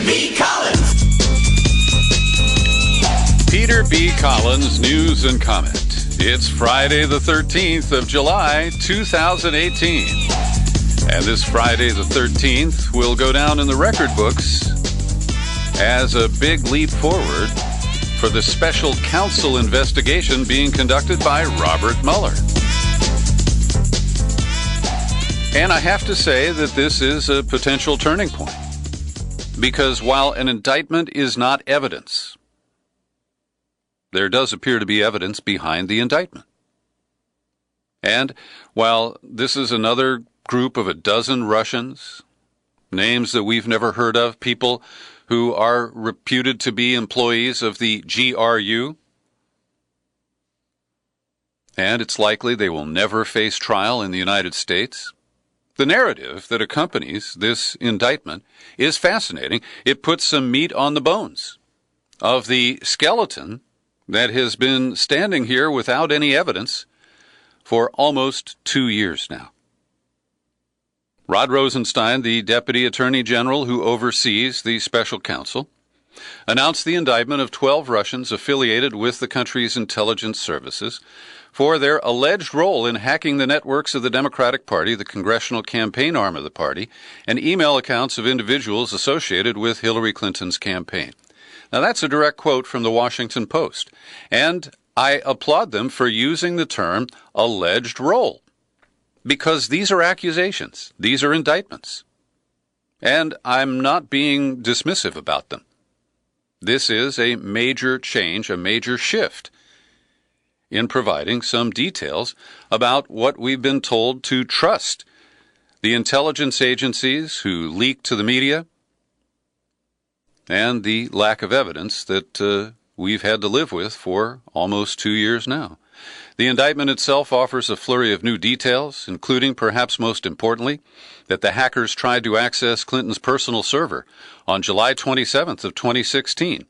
B. Collins. Peter B. Collins, News and Comment. It's Friday the 13th of July, 2018. And this Friday the 13th will go down in the record books as a big leap forward for the special counsel investigation being conducted by Robert Mueller. And I have to say that this is a potential turning point, because while an indictment is not evidence, there does appear to be evidence behind the indictment. And while this is another group of a dozen Russians, names that we've never heard of, people who are reputed to be employees of the GRU, and it's likely they will never face trial in the United States, the narrative that accompanies this indictment is fascinating. It puts some meat on the bones of the skeleton that has been standing here without any evidence for almost 2 years now. Rod Rosenstein, the Deputy Attorney General who oversees the special counsel, announced the indictment of 12 Russians affiliated with the country's intelligence services for their alleged role in hacking the networks of the Democratic Party, the congressional campaign arm of the party, and email accounts of individuals associated with Hillary Clinton's campaign. Now, that's a direct quote from the Washington Post, and I applaud them for using the term alleged role, because these are accusations, these are indictments, and I'm not being dismissive about them. This is a major change, a major shift in providing some details about what we've been told to trust the intelligence agencies who leaked to the media, and the lack of evidence that we've had to live with for almost 2 years now. The indictment itself offers a flurry of new details, including, perhaps most importantly, that the hackers tried to access Clinton's personal server on July 27th of 2016,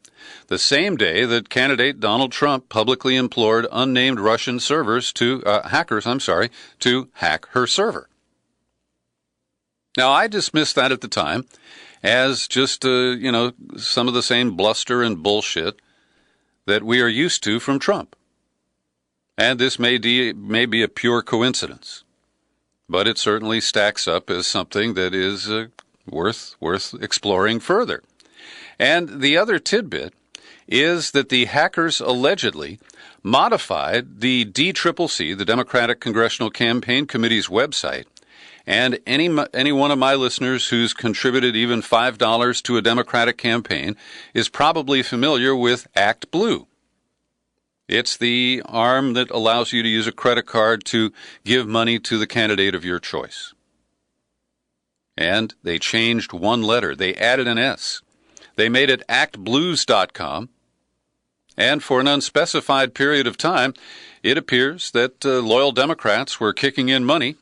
the same day that candidate Donald Trump publicly implored unnamed Russian hackers to hack her server. Now, I dismissed that at the time as just, some of the same bluster and bullshit that we are used to from Trump. And this may be a pure coincidence, but it certainly stacks up as something that is worth exploring further. And the other tidbit is that the hackers allegedly modified the DCCC, the Democratic Congressional Campaign Committee's website, and any one of my listeners who's contributed even $5 to a Democratic campaign is probably familiar with Act Blue. It's the arm that allows you to use a credit card to give money to the candidate of your choice. And they changed one letter. They added an S. They made it actblues.com. And for an unspecified period of time, it appears that loyal Democrats were kicking in money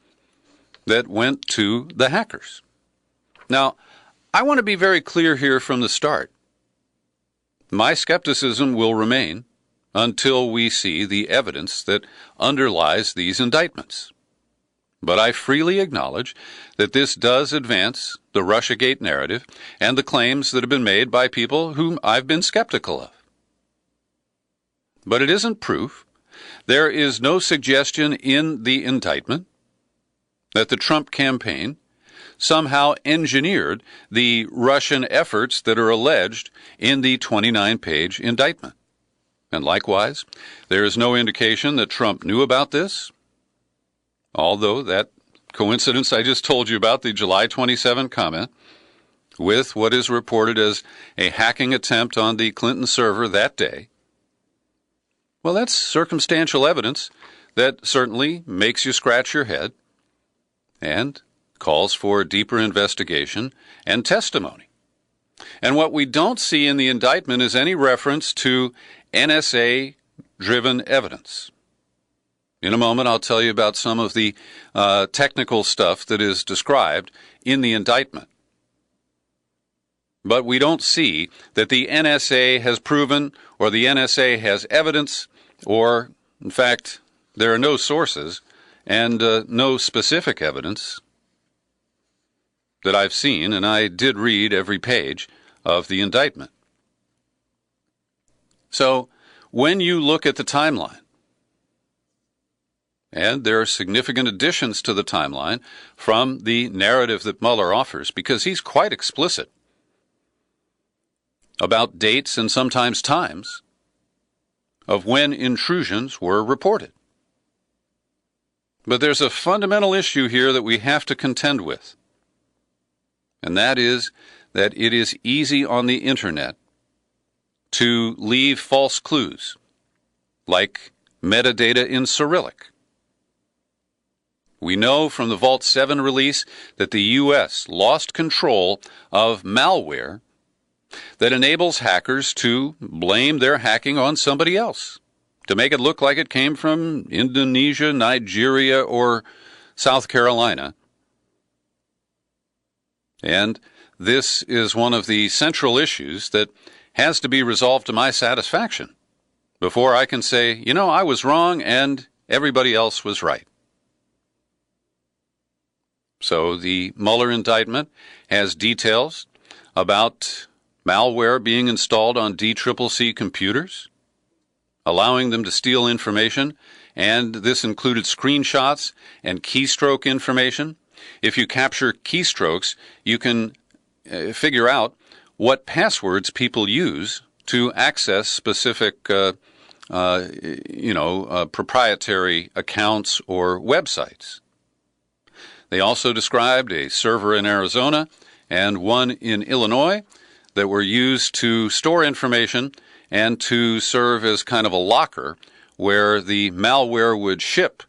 that went to the hackers. Now, I want to be very clear here from the start. My skepticism will remain until we see the evidence that underlies these indictments. But I freely acknowledge that this does advance the Russiagate narrative and the claims that have been made by people whom I've been skeptical of. But it isn't proof. There is no suggestion in the indictment that the Trump campaign somehow engineered the Russian efforts that are alleged in the 29-page indictment. And likewise, there is no indication that Trump knew about this, although that coincidence I just told you about, the July 27 comment, with what is reported as a hacking attempt on the Clinton server that day, well, that's circumstantial evidence that certainly makes you scratch your head and calls for deeper investigation and testimony. And what we don't see in the indictment is any reference to NSA-driven evidence. In a moment, I'll tell you about some of the technical stuff that is described in the indictment. But we don't see that the NSA has proven, or the NSA has evidence, or, in fact, there are no sources and no specific evidence that I've seen, and I did read every page of the indictment. So, when you look at the timeline, and there are significant additions to the timeline from the narrative that Mueller offers, because he's quite explicit about dates and sometimes times of when intrusions were reported. But there's a fundamental issue here that we have to contend with, and that is that it is easy on the internet to leave false clues, like metadata in Cyrillic. We know from the Vault 7 release that the U.S. lost control of malware that enables hackers to blame their hacking on somebody else, to make it look like it came from Indonesia, Nigeria, or South Carolina. And this is one of the central issues that has to be resolved to my satisfaction before I can say, I was wrong and everybody else was right. So the Mueller indictment has details about malware being installed on DCCC computers, allowing them to steal information, and this included screenshots and keystroke information. If you capture keystrokes, you can figure out what passwords people use to access specific, proprietary accounts or websites. They also described a server in Arizona and one in Illinois that were used to store information and to serve as kind of a locker where the malware would ship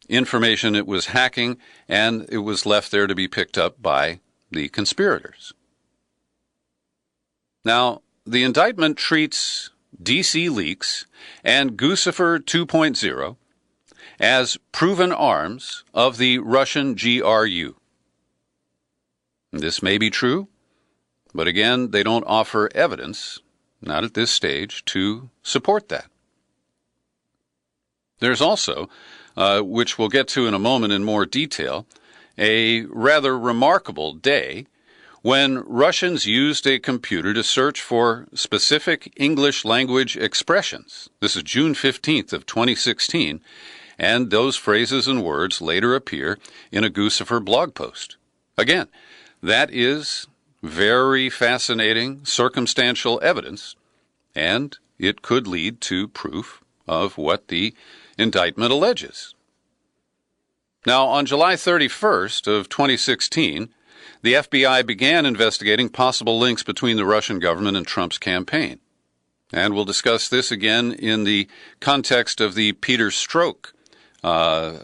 information it was hacking, and it was left there to be picked up by the conspirators. Now, the indictment treats DC leaks and Guccifer 2.0 as proven arms of the Russian GRU. This may be true, but again, they don't offer evidence, not at this stage, to support that. There's also, which we'll get to in a moment in more detail, a rather remarkable day when Russians used a computer to search for specific English language expressions. This is June 15th of 2016, and those phrases and words later appear in a Guccifer blog post. Again, that is very fascinating circumstantial evidence, and it could lead to proof of what the indictment alleges. Now, on July 31st of 2016, the FBI began investigating possible links between the Russian government and Trump's campaign. And we'll discuss this again in the context of the Peter Strzok, I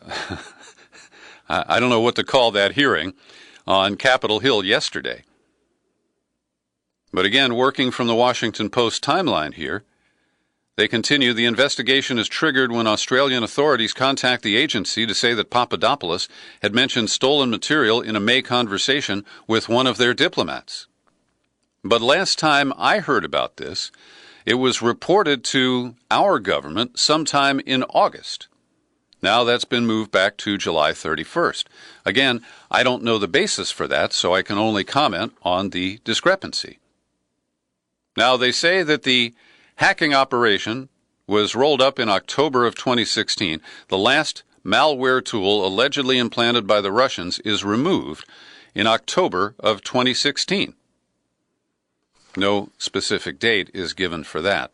don't know what to call that hearing, on Capitol Hill yesterday. But again, working from the Washington Post timeline here, they continue, the investigation is triggered when Australian authorities contact the agency to say that Papadopoulos had mentioned stolen material in a May conversation with one of their diplomats. But last time I heard about this, it was reported to our government sometime in August. Now that's been moved back to July 31st. Again, I don't know the basis for that, so I can only comment on the discrepancy. Now, they say that the hacking operation was rolled up in October of 2016. The last malware tool allegedly implanted by the Russians is removed in October of 2016. No specific date is given for that.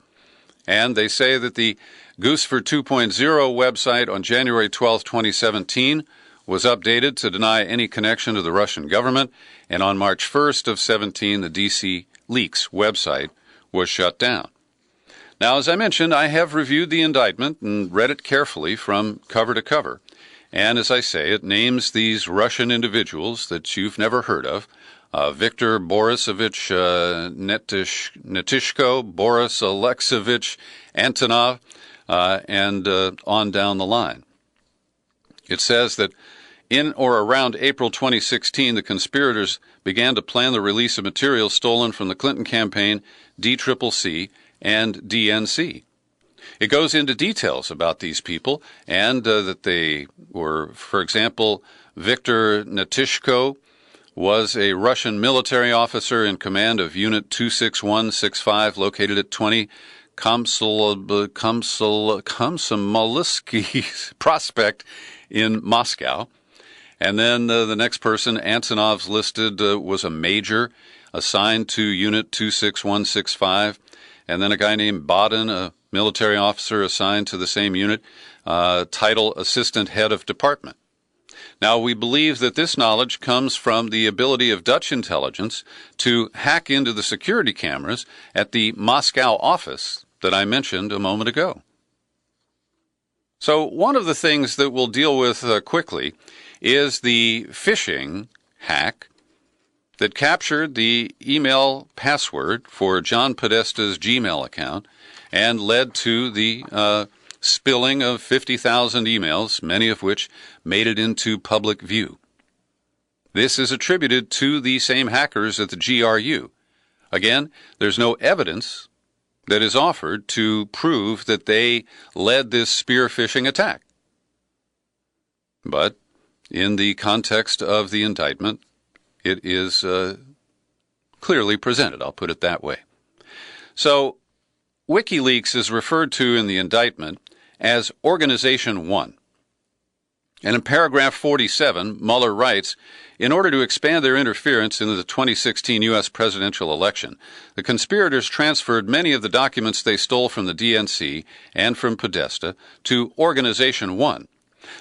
And they say that the Guccifer 2.0 website on January 12, 2017 was updated to deny any connection to the Russian government, and on March 1st of 17, the DC Leaks website was shut down. Now, as I mentioned, I have reviewed the indictment and read it carefully from cover to cover. And as I say, it names these Russian individuals that you've never heard of, Viktor Borisovich Netishko, Boris Alexeyevich Antonov, and on down the line. It says that in or around April 2016, the conspirators began to plan the release of material stolen from the Clinton campaign, DCCC, and DNC. It goes into details about these people and that they were, for example, Viktor Netishko was a Russian military officer in command of Unit 26165 located at 20 Komsomolsky Prospect in Moscow. And then the next person, Antonov's listed, was a major assigned to Unit 26165. And then a guy named Bodin, a military officer assigned to the same unit, title Assistant Head of Department. Now, we believe that this knowledge comes from the ability of Dutch intelligence to hack into the security cameras at the Moscow office that I mentioned a moment ago. So one of the things that we'll deal with quickly is the phishing hack that captured the email password for John Podesta's Gmail account and led to the spilling of 50,000 emails, many of which made it into public view. This is attributed to the same hackers at the GRU. Again, there's no evidence that is offered to prove that they led this spear phishing attack. But in the context of the indictment, it is clearly presented. I'll put it that way. So, WikiLeaks is referred to in the indictment as Organization 1. And in paragraph 47, Mueller writes, in order to expand their interference in the 2016 U.S. presidential election, the conspirators transferred many of the documents they stole from the DNC and from Podesta to Organization 1.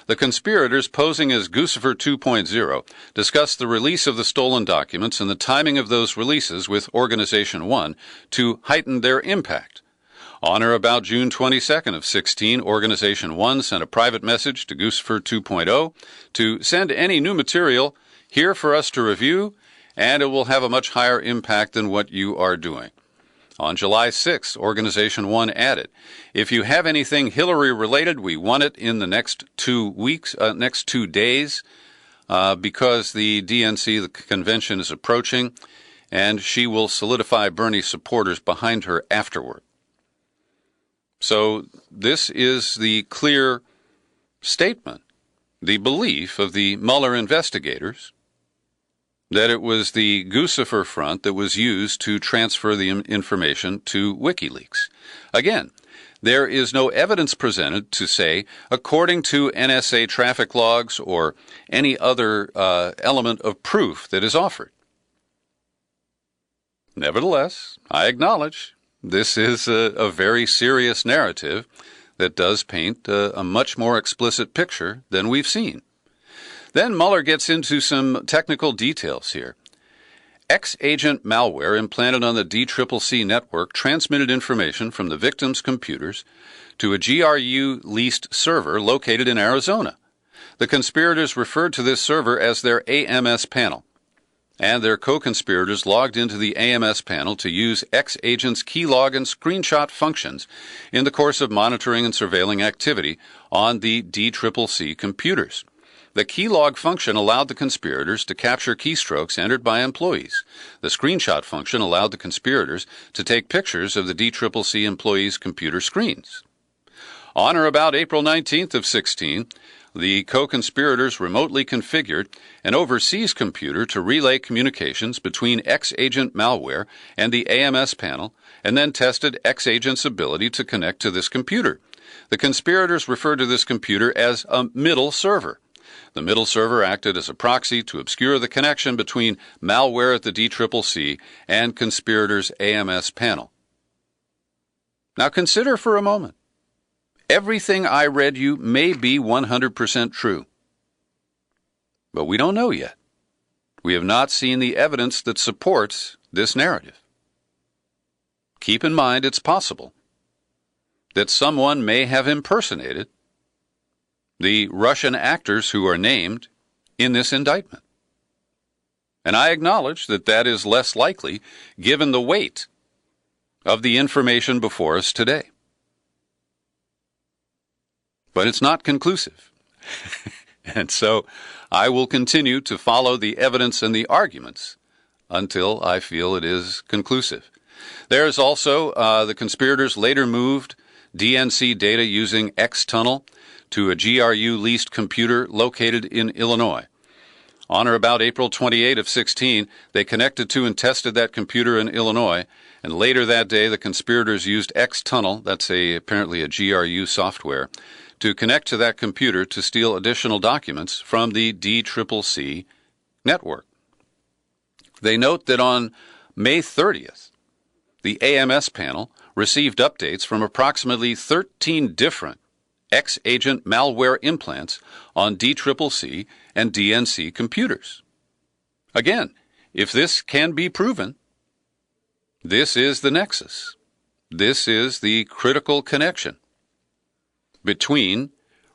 The conspirators, posing as Guccifer 2.0, discussed the release of the stolen documents and the timing of those releases with Organization 1 to heighten their impact. On or about June 22nd of 16, Organization 1 sent a private message to Guccifer 2.0 to send any new material here for us to review, and it will have a much higher impact than what you are doing. On July 6th, Organization 1 added, if you have anything Hillary-related, we want it in the next 2 days, because the DNC, the convention, is approaching, and she will solidify Bernie's supporters behind her afterward. So this is the clear statement, the belief of the Mueller investigators, that it was the Guccifer front that was used to transfer the information to WikiLeaks. Again, there is no evidence presented to say, according to NSA traffic logs or any other element of proof that is offered. Nevertheless, I acknowledge this is a very serious narrative that does paint a much more explicit picture than we've seen. Then Mueller gets into some technical details here. X-agent malware implanted on the DCCC network transmitted information from the victim's computers to a GRU-leased server located in Arizona. The conspirators referred to this server as their AMS panel, and their co-conspirators logged into the AMS panel to use X-agent's keylog and screenshot functions in the course of monitoring and surveilling activity on the DCCC computers. The keylog function allowed the conspirators to capture keystrokes entered by employees. The screenshot function allowed the conspirators to take pictures of the DCCC employees' computer screens. On or about April 19th of 16, the co-conspirators remotely configured an overseas computer to relay communications between X-agent malware and the AMS panel, and then tested X-agent's ability to connect to this computer. The conspirators referred to this computer as a middle server. The middle server acted as a proxy to obscure the connection between malware at the DCCC and conspirators' AMS panel. Now consider for a moment. Everything I read you may be 100% true. But we don't know yet. We have not seen the evidence that supports this narrative. Keep in mind it's possible that someone may have impersonated the Russian actors who are named in this indictment. And I acknowledge that that is less likely given the weight of the information before us today. But it's not conclusive. And so I will continue to follow the evidence and the arguments until I feel it is conclusive. There is also the conspirators later moved DNC data using X-Tunnel to a GRU-leased computer located in Illinois. On or about April 28 of 16, they connected to and tested that computer in Illinois, and later that day the conspirators used X-Tunnel, that's apparently a GRU software, to connect to that computer to steal additional documents from the DCCC network. They note that on May 30th, the AMS panel received updates from approximately 13 different X-agent malware implants on DCCC and DNC computers. Again, if this can be proven, this is the nexus. This is the critical connection between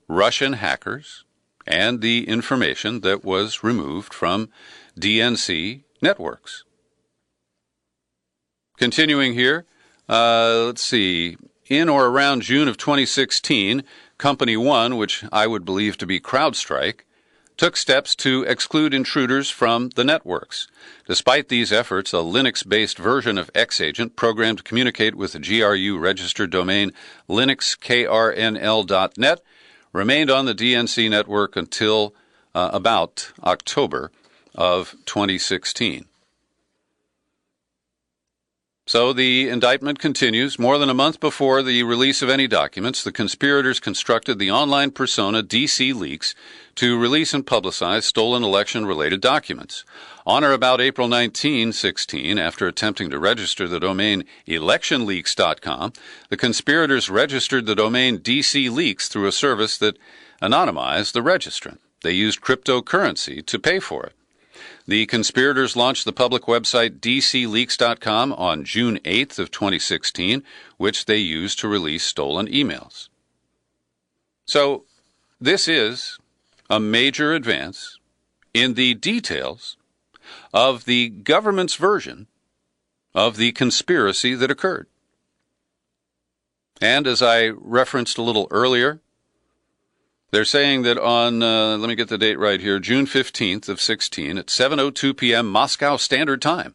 Russian hackers and the information that was removed from DNC networks. Continuing here, let's see, in or around June of 2016, Company 1, which I would believe to be CrowdStrike, took steps to exclude intruders from the networks. Despite these efforts, a Linux-based version of X-Agent programmed to communicate with the GRU-registered domain linuxkrnl.net remained on the DNC network until about October of 2016. So the indictment continues. More than a month before the release of any documents, the conspirators constructed the online persona DC Leaks to release and publicize stolen election-related documents. On or about April 19, 16, after attempting to register the domain electionleaks.com, the conspirators registered the domain DC Leaks through a service that anonymized the registrant. They used cryptocurrency to pay for it. The conspirators launched the public website dcleaks.com on June 8th of 2016, which they used to release stolen emails. So this is a major advance in the details of the government's version of the conspiracy that occurred. And as I referenced a little earlier, they're saying that on, let me get the date right here, June 15th of 16 at 7:02 p.m. Moscow Standard Time,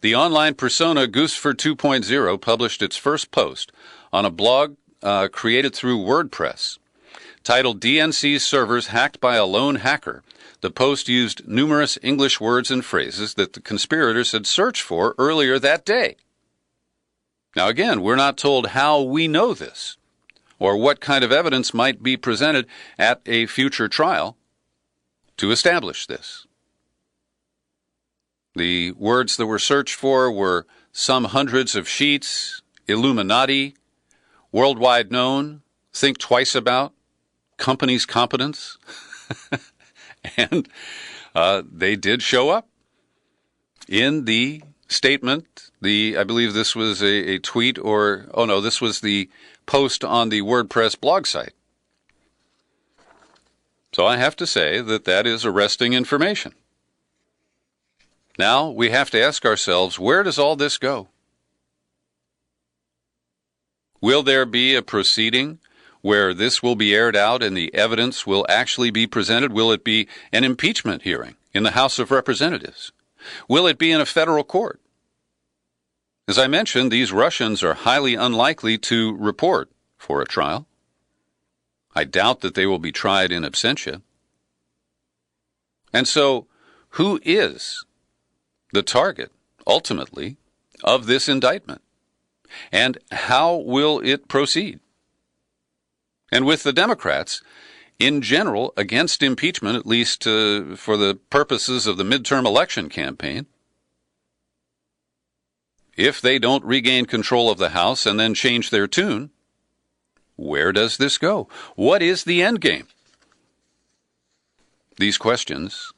the online persona Goosefer 2.0 published its first post on a blog created through WordPress. Titled DNC's Servers Hacked by a Lone Hacker, the post used numerous English words and phrases that the conspirators had searched for earlier that day. Now again, we're not told how we know this, or what kind of evidence might be presented at a future trial to establish this. The words that were searched for were some hundreds of sheets, Illuminati, worldwide known, think twice about, company's competence, and they did show up in the statement. I believe this was a tweet this was the post on the WordPress blog site. So I have to say that that is arresting information. Now we have to ask ourselves, where does all this go? Will there be a proceeding where this will be aired out and the evidence will actually be presented? Will it be an impeachment hearing in the House of Representatives? Will it be in a federal court? As I mentioned, these Russians are highly unlikely to report for a trial. I doubt that they will be tried in absentia. And so, who is the target, ultimately, of this indictment? And how will it proceed? And with the Democrats, in general, against impeachment, at least for the purposes of the midterm election campaign, if they don't regain control of the House and then change their tune, where does this go? What is the end game? These questions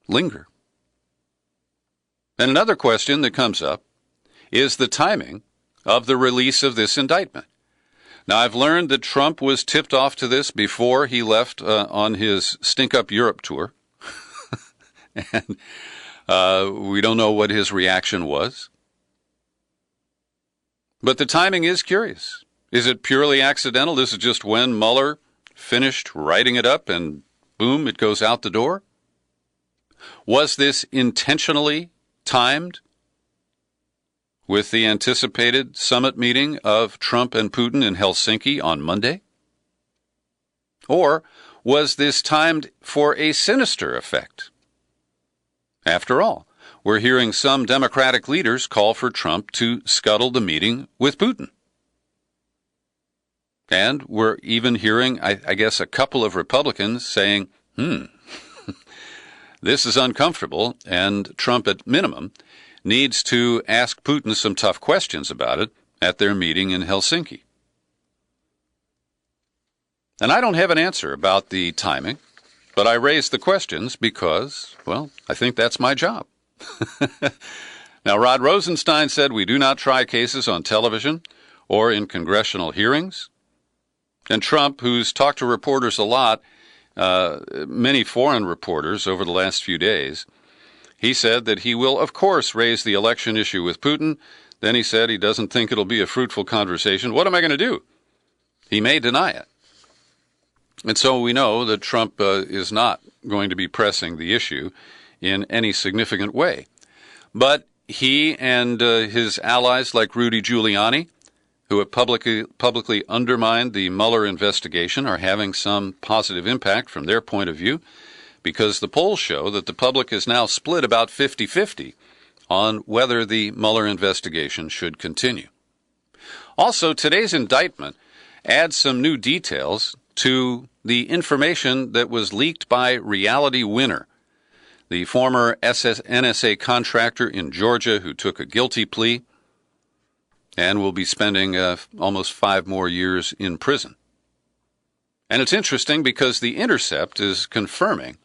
linger. And another question that comes up is the timing of the release of this indictment. Now, I've learned that Trump was tipped off to this before he left on his Stink Up Europe tour. And we don't know what his reaction was. But the timing is curious. Is it purely accidental? This is just when Mueller finished writing it up and boom, it goes out the door? Was this intentionally timed with the anticipated summit meeting of Trump and Putin in Helsinki on Monday? Or was this timed for a sinister effect After all, we're hearing some Democratic leaders call for Trump to scuttle the meeting with Putin. And we're even hearing, I guess, a couple of Republicans saying, this is uncomfortable, and Trump, at minimum, needs to ask Putin some tough questions about it at their meeting in Helsinki. And I don't have an answer about the timing, but I raise the questions because, well, I think that's my job. Now, Rod Rosenstein said we do not try cases on television or in congressional hearings. And Trump, who's talked to reporters a lot, many foreign reporters over the last few days, he said that he will, of course, raise the election issue with Putin. Then he said he doesn't think it'll be a fruitful conversation. What am I going to do? He may deny it. And so we know that Trump is not going to be pressing the issue in any significant way. But he and his allies like Rudy Giuliani, who have publicly undermined the Mueller investigation, are having some positive impact from their point of view, because the polls show that the public is now split about 50-50 on whether the Mueller investigation should continue. Also, today's indictment adds some new details to the information that was leaked by Reality Winner, the former NSA contractor in Georgia who took a guilty plea and will be spending almost 5 more years in prison. And it's interesting because The Intercept is confirming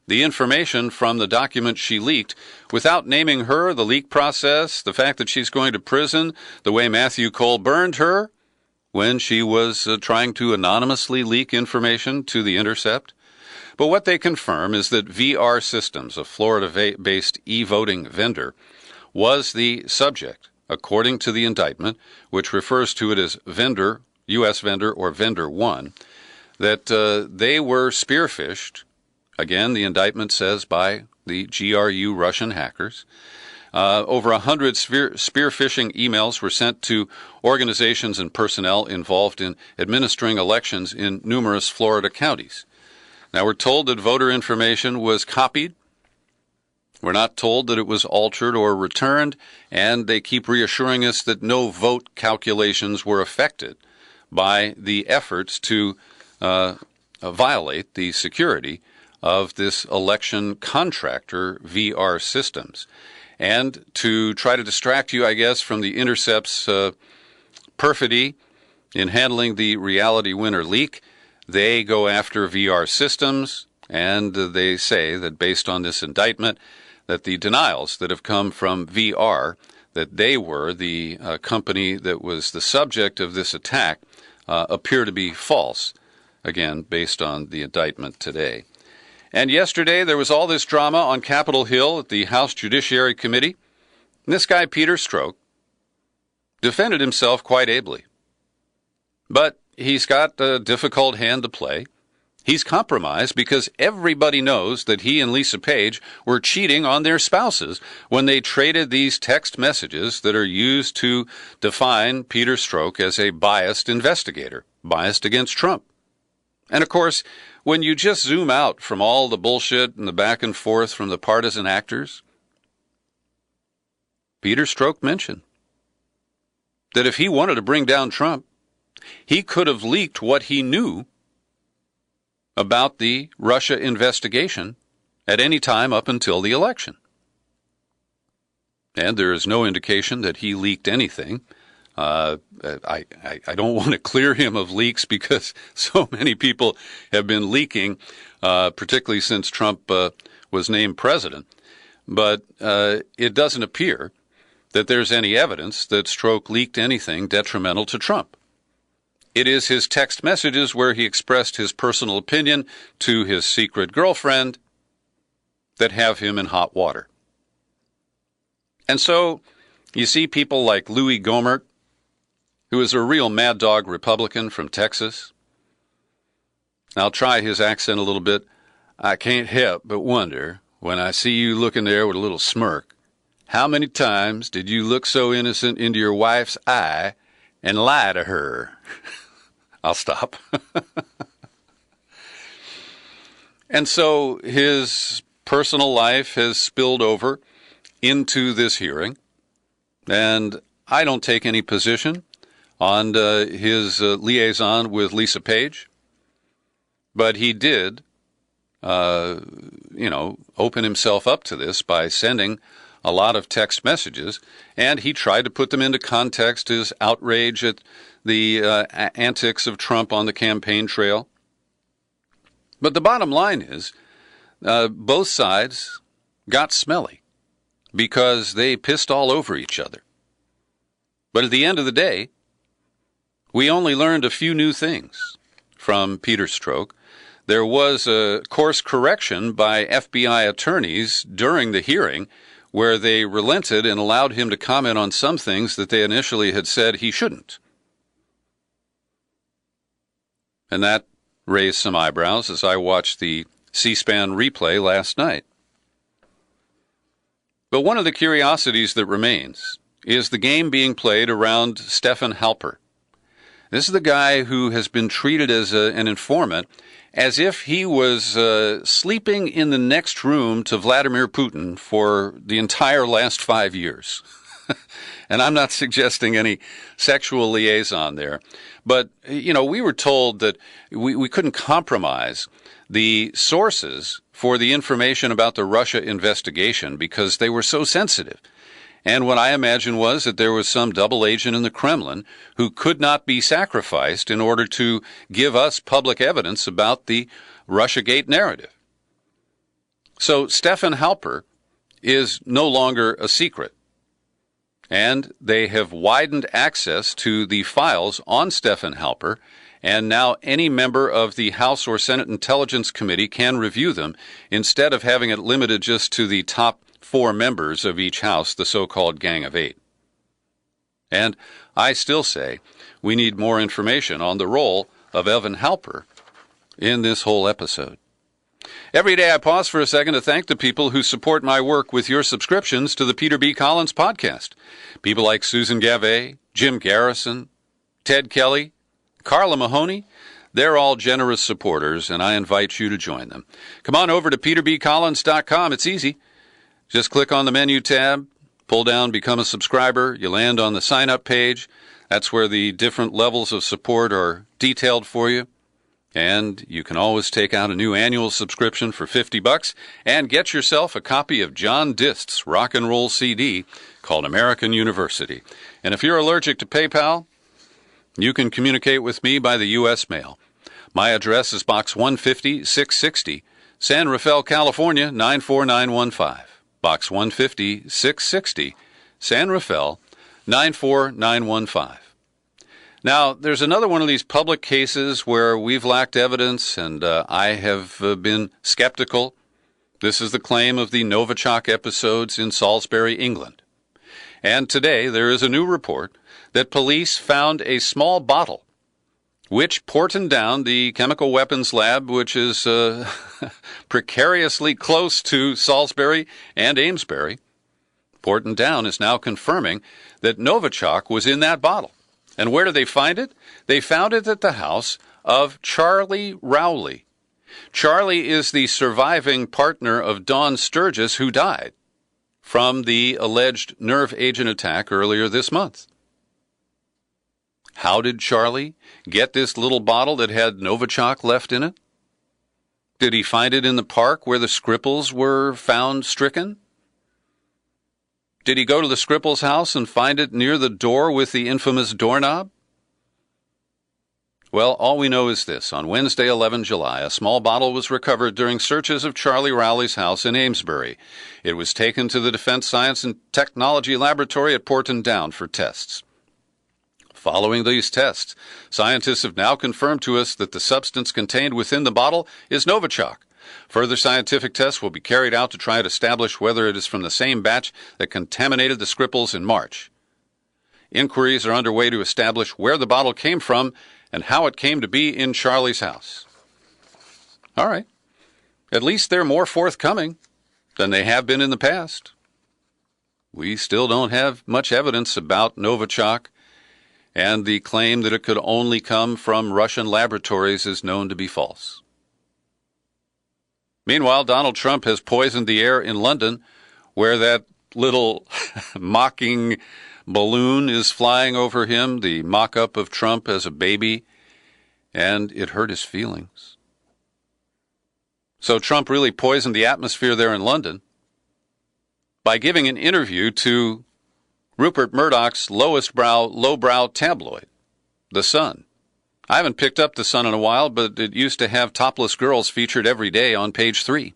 the information from the document she leaked without naming her, the leak process, the fact that she's going to prison, the way Matthew Cole burned her when she was trying to anonymously leak information to The Intercept. But what they confirm is that VR Systems, a Florida-based e-voting vendor, was the subject, according to the indictment, which refers to it as vendor, U.S. vendor, or vendor 1, that they were spearphished, again, the indictment says, by the GRU Russian hackers. Over 100 spear-phishing emails were sent to organizations and personnel involved in administering elections in numerous Florida counties. Now, we're told that voter information was copied. We're not told that it was altered or returned, and they keep reassuring us that no vote calculations were affected by the efforts to violate the security of this election contractor, VR Systems. And to try to distract you, I guess, from the Intercept's perfidy in handling the Reality Winner leak, they go after VR Systems, and they say that based on this indictment, that the denials that have come from VR, that they were the company that was the subject of this attack, appear to be false, again, based on the indictment today. And yesterday, there was all this drama on Capitol Hill at the House Judiciary Committee. And this guy, Peter Strzok, defended himself quite ably. But he's got a difficult hand to play. He's compromised because everybody knows that he and Lisa Page were cheating on their spouses when they traded these text messages that are used to define Peter Strzok as a biased investigator, biased against Trump. And of course, when you just zoom out from all the bullshit and the back and forth from the partisan actors, Peter Strzok mentioned that if he wanted to bring down Trump, he could have leaked what he knew about the Russia investigation at any time up until the election. And there is no indication that he leaked anything. I don't want to clear him of leaks because so many people have been leaking, particularly since Trump was named president. But it doesn't appear that there's any evidence that Strzok leaked anything detrimental to Trump. It is his text messages where he expressed his personal opinion to his secret girlfriend that have him in hot water. And so you see people like Louis Gohmert, who is a real mad dog Republican from Texas. I'll try his accent a little bit. I can't help but wonder, when I see you looking there with a little smirk, how many times did you look so innocent into your wife's eye and lie to her? I'll stop. And so his personal life has spilled over into this hearing, and I don't take any position on his liaison with Lisa Page, but he did, open himself up to this by sending a lot of text messages, and he tried to put them into context, his outrage at the antics of Trump on the campaign trail. But the bottom line is, both sides got smelly because they pissed all over each other. But at the end of the day, we only learned a few new things from Peter Strzok. There was a course correction by FBI attorneys during the hearing where they relented and allowed him to comment on some things that they initially had said he shouldn't. And that raised some eyebrows as I watched the C-SPAN replay last night. But one of the curiosities that remains is the game being played around Stephen Halper. This is the guy who has been treated as an informant as if he was sleeping in the next room to Vladimir Putin for the entire last 5 years. And I'm not suggesting any sexual liaison there. But, we were told that we couldn't compromise the sources for the information about the Russia investigation because they were so sensitive. And what I imagine was that there was some double agent in the Kremlin who could not be sacrificed in order to give us public evidence about the Russiagate narrative. So Stephen Halper is no longer a secret. And they have widened access to the files on Stephen Halper, and now any member of the House or Senate Intelligence Committee can review them instead of having it limited just to the top 4 members of each house, the so-called Gang of 8. And I still say we need more information on the role of Evan Halper in this whole episode. Every day I pause for a second to thank the people who support my work with your subscriptions to the Peter B. Collins podcast. People like Susan Gavet, Jim Garrison, Ted Kelly, Carla Mahoney. They're all generous supporters, and I invite you to join them. Come on over to peterbcollins.com. It's easy. Just click on the menu tab, pull down Become a Subscriber. You land on the sign-up page. That's where the different levels of support are detailed for you. And you can always take out a new annual subscription for $50 and get yourself a copy of John Dist's rock and roll CD called American University. And if you're allergic to PayPal, you can communicate with me by the U.S. mail. My address is Box 150, 660, San Rafael, California, 94915. Box 150, 660, San Rafael, 94915. Now, there's another one of these public cases where we've lacked evidence, and I have been skeptical. This is the claim of the Novichok episodes in Salisbury, England. And today there is a new report that police found a small bottle which portioned down the chemical weapons lab, which is precariously close to Salisbury and Amesbury. Porton Down is now confirming that Novichok was in that bottle. And where did they find it? They found it at the house of Charlie Rowley. Charlie is the surviving partner of Dawn Sturgis, who died from the alleged nerve agent attack earlier this month. How did Charlie get this little bottle that had Novichok left in it? Did he find it in the park where the Skripals were found stricken? Did he go to the Skripals' house and find it near the door with the infamous doorknob? Well, all we know is this. On Wednesday, 11 July, a small bottle was recovered during searches of Charlie Rowley's house in Amesbury. It was taken to the Defense Science and Technology Laboratory at Porton Down for tests. Following these tests, scientists have now confirmed to us that the substance contained within the bottle is Novichok. Further scientific tests will be carried out to try to establish whether it is from the same batch that contaminated the Skripals in March. Inquiries are underway to establish where the bottle came from and how it came to be in Charlie's house. All right. At least they're more forthcoming than they have been in the past. We still don't have much evidence about Novichok, and the claim that it could only come from Russian laboratories is known to be false. Meanwhile, Donald Trump has poisoned the air in London, where that little mocking balloon is flying over him, the mock-up of Trump as a baby, and it hurt his feelings. So Trump really poisoned the atmosphere there in London by giving an interview to Rupert Murdoch's lowbrow tabloid, The Sun. I haven't picked up The Sun in a while, but it used to have topless girls featured every day on page 3.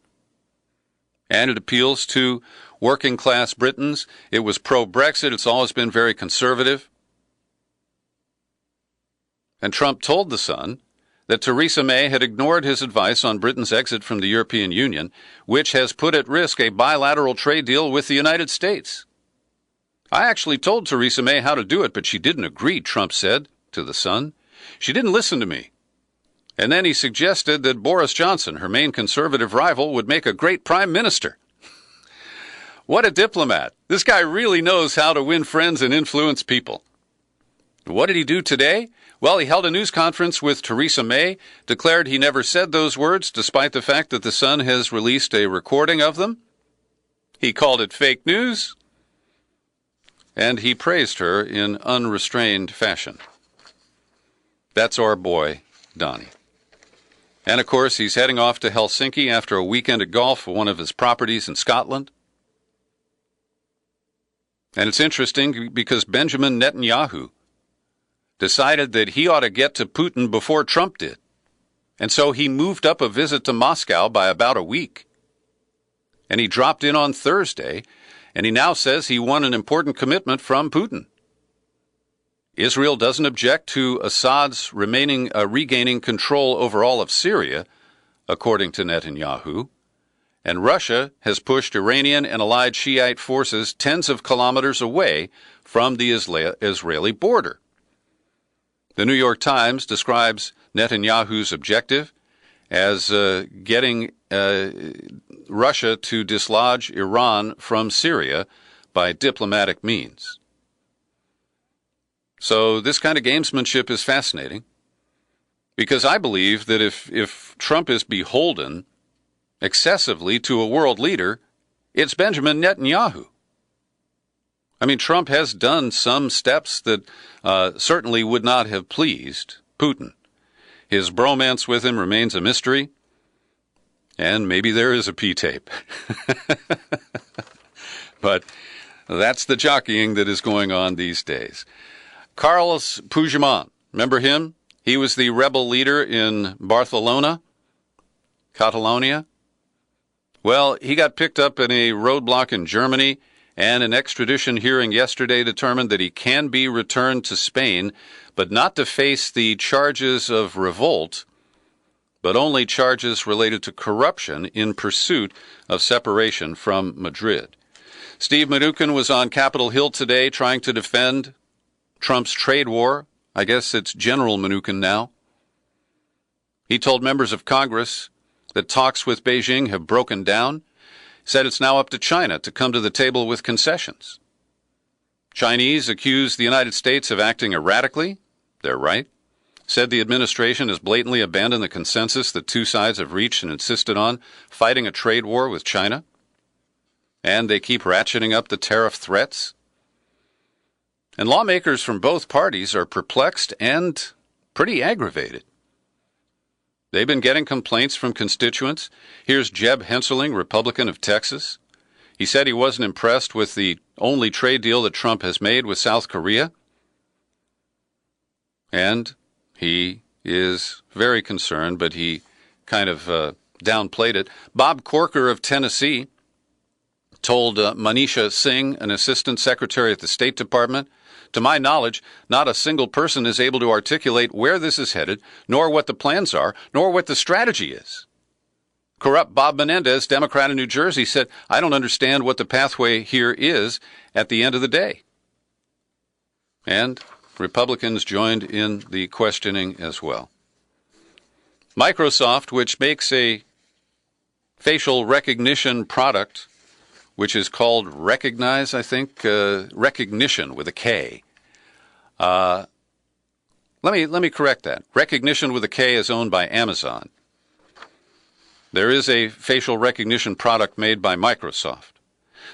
And it appeals to working-class Britons. It was pro-Brexit. It's always been very conservative. And Trump told The Sun that Theresa May had ignored his advice on Britain's exit from the European Union, which has put at risk a bilateral trade deal with the United States. I actually told Theresa May how to do it, but she didn't agree, Trump said to The Sun. She didn't listen to me. And then he suggested that Boris Johnson, her main conservative rival, would make a great prime minister. What a diplomat. This guy really knows how to win friends and influence people. What did he do today? Well, he held a news conference with Theresa May, declared he never said those words, despite the fact that The Sun has released a recording of them. He called it fake news, and he praised her in unrestrained fashion. That's our boy, Donnie. And, of course, he's heading off to Helsinki after a weekend at golf at one of his properties in Scotland. And it's interesting because Benjamin Netanyahu decided that he ought to get to Putin before Trump did. And so he moved up a visit to Moscow by about a week. And he dropped in on Thursday, and he now says he won an important commitment from Putin. Israel doesn't object to Assad's regaining control over all of Syria, according to Netanyahu, and Russia has pushed Iranian and allied Shiite forces tens of kilometers away from the Israeli border. The New York Times describes Netanyahu's objective as getting Russia to dislodge Iran from Syria by diplomatic means. So this kind of gamesmanship is fascinating, because I believe that if Trump is beholden excessively to a world leader, it's Benjamin Netanyahu. I mean, Trump has done some steps that certainly would not have pleased Putin. His bromance with him remains a mystery, and maybe there is a P-tape. But that's the jockeying that is going on these days. Carles Puigdemont, remember him? He was the rebel leader in Barcelona, Catalonia. Well, he got picked up in a roadblock in Germany, and an extradition hearing yesterday determined that he can be returned to Spain, but not to face the charges of revolt, but only charges related to corruption in pursuit of separation from Madrid. Steve Mnuchin was on Capitol Hill today trying to defend Trump's trade war. I guess it's General Mnuchin now. He told members of Congress that talks with Beijing have broken down, said it's now up to China to come to the table with concessions. Chinese accused the United States of acting erratically. They're right. Said the administration has blatantly abandoned the consensus that two sides have reached and insisted on fighting a trade war with China. And they keep ratcheting up the tariff threats. And lawmakers from both parties are perplexed and pretty aggravated. They've been getting complaints from constituents. Here's Jeb Hensarling, Republican of Texas. He said he wasn't impressed with the only trade deal that Trump has made with South Korea. And he is very concerned, but he kind of downplayed it. Bob Corker of Tennessee told Manisha Singh, an assistant secretary at the State Department, to my knowledge, not a single person is able to articulate where this is headed, nor what the plans are, nor what the strategy is. Corrupt Bob Menendez, Democrat in New Jersey, said, I don't understand what the pathway here is at the end of the day. And Republicans joined in the questioning as well. Microsoft, which makes a facial recognition product, which is called Recognize, I think, Recognition with a K. Let me correct that. Recognition with a K is owned by Amazon. There is a facial recognition product made by Microsoft.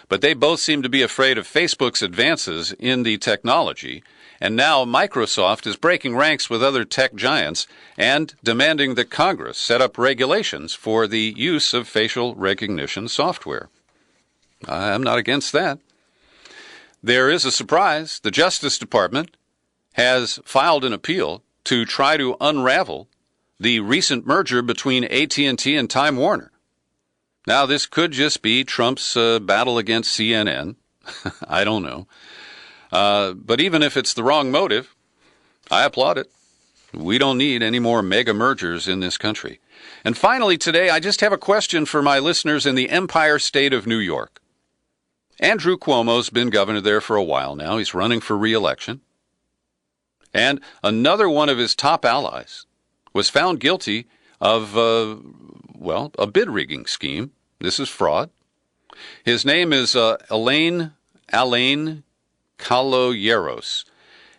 But they both seem to be afraid of Facebook's advances in the technology, and now Microsoft is breaking ranks with other tech giants and demanding that Congress set up regulations for the use of facial recognition software. I'm not against that. There is a surprise. The Justice Department has filed an appeal to try to unravel the recent merger between AT&T and Time Warner. Now, this could just be Trump's battle against CNN. I don't know. But even if it's the wrong motive, I applaud it. We don't need any more mega mergers in this country. And finally today, I just have a question for my listeners in the Empire State of New York. Andrew Cuomo's been governor there for a while now. He's running for re-election. And another one of his top allies was found guilty of, a bid rigging scheme. This is fraud. His name is Alain Caballeros,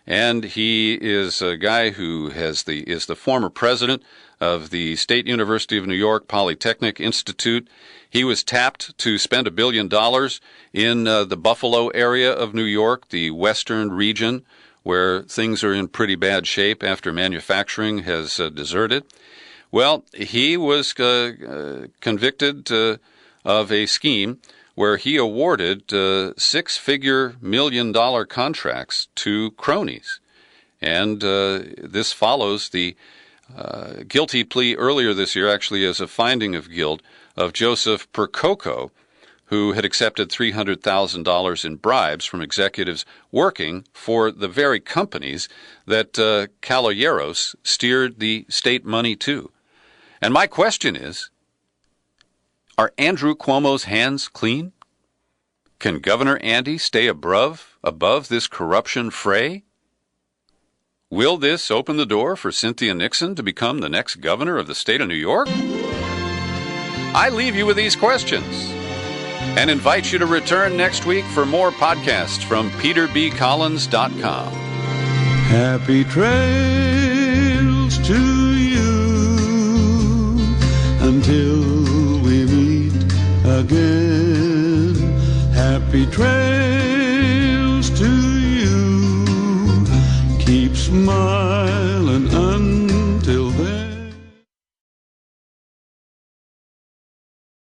and he is a guy who is the former president of the State University of New York Polytechnic Institute. He was tapped to spend $1 billion in the Buffalo area of New York, the western region, where things are in pretty bad shape after manufacturing has deserted. Well, he was convicted of a scheme where he awarded six-figure million-dollar contracts to cronies. And this follows the guilty plea earlier this year, actually as a finding of guilt, of Joseph Percoco, who had accepted $300,000 in bribes from executives working for the very companies that Caballeros steered the state money to. And my question is, are Andrew Cuomo's hands clean? Can Governor Andy stay above this corruption fray? Will this open the door for Cynthia Nixon to become the next governor of the state of New York? I leave you with these questions and invite you to return next week for more podcasts from peterbcollins.com. Happy trails